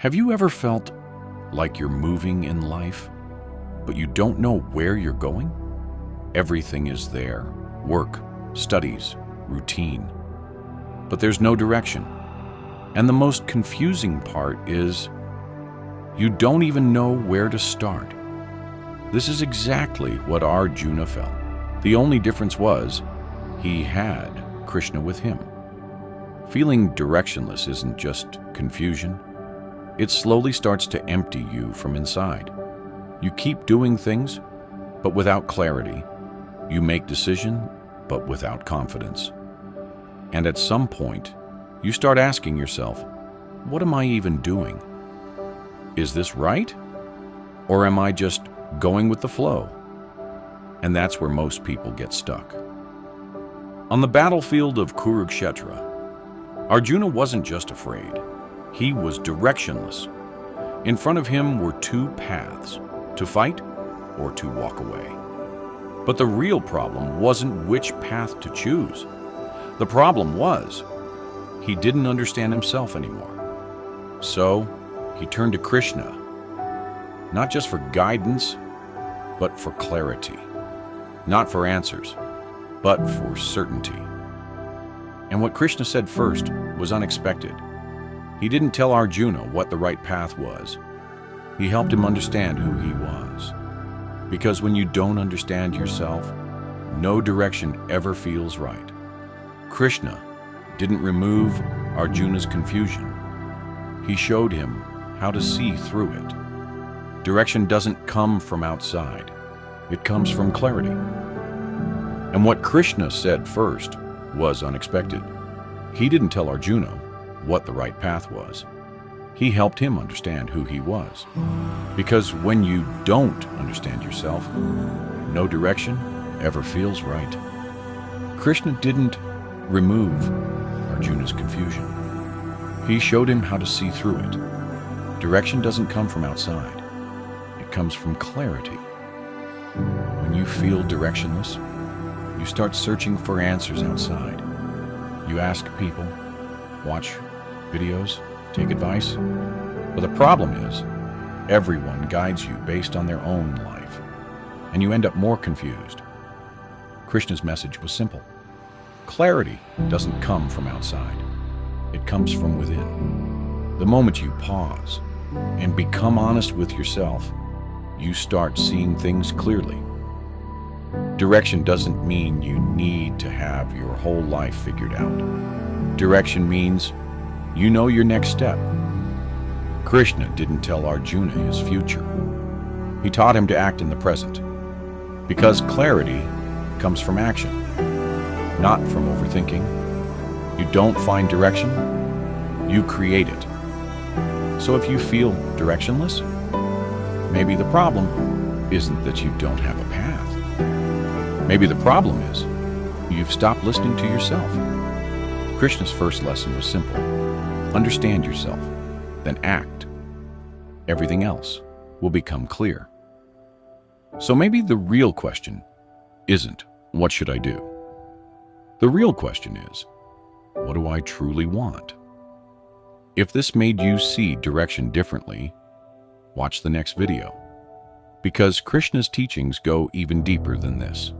Have you ever felt like you're moving in life, but you don't know where you're going? Everything is there: work, studies, routine. But there's no direction. And the most confusing part is you don't even know where to start. This is exactly what Arjuna felt. The only difference was he had Krishna with him. Feeling directionless isn't just confusion. It slowly starts to empty you from inside. You keep doing things, but without clarity. You make decisions, but without confidence. And at some point, you start asking yourself, what am I even doing? Is this right? Or am I just going with the flow? And that's where most people get stuck. On the battlefield of Kurukshetra, Arjuna wasn't just afraid. He was directionless. In front of him were two paths: to fight or to walk away. But the real problem wasn't which path to choose. The problem was he didn't understand himself anymore. So he turned to Krishna, not just for guidance, but for clarity. Not for answers, but for certainty. And what Krishna said first was unexpected. He didn't tell Arjuna what the right path was. He helped him understand who he was. Because when you don't understand yourself, no direction ever feels right. Krishna didn't remove Arjuna's confusion. He showed him how to see through it. Direction doesn't come from outside. It comes from clarity. And what Krishna said first was unexpected. He didn't tell Arjuna what the right path was. He helped him understand who he was. Because when you don't understand yourself, no direction ever feels right. Krishna didn't remove Arjuna's confusion. He showed him how to see through it. Direction doesn't come from outside. It comes from clarity. When you feel directionless, you start searching for answers outside. You ask people, watch videos, take advice. But the problem is, everyone guides you based on their own life, and you end up more confused. Krishna's message was simple. Clarity doesn't come from outside. It comes from within. The moment you pause and become honest with yourself, you start seeing things clearly. Direction doesn't mean you need to have your whole life figured out. Direction means you know your next step. Krishna didn't tell Arjuna his future. He taught him to act in the present. Because clarity comes from action, not from overthinking. You don't find direction, you create it. So if you feel directionless, maybe the problem isn't that you don't have a path. Maybe the problem is you've stopped listening to yourself. Krishna's first lesson was simple. Understand yourself, then act. Everything else will become clear. So maybe the real question isn't, what should I do? The real question is, what do I truly want? If this made you see direction differently, watch the next video. Because Krishna's teachings go even deeper than this.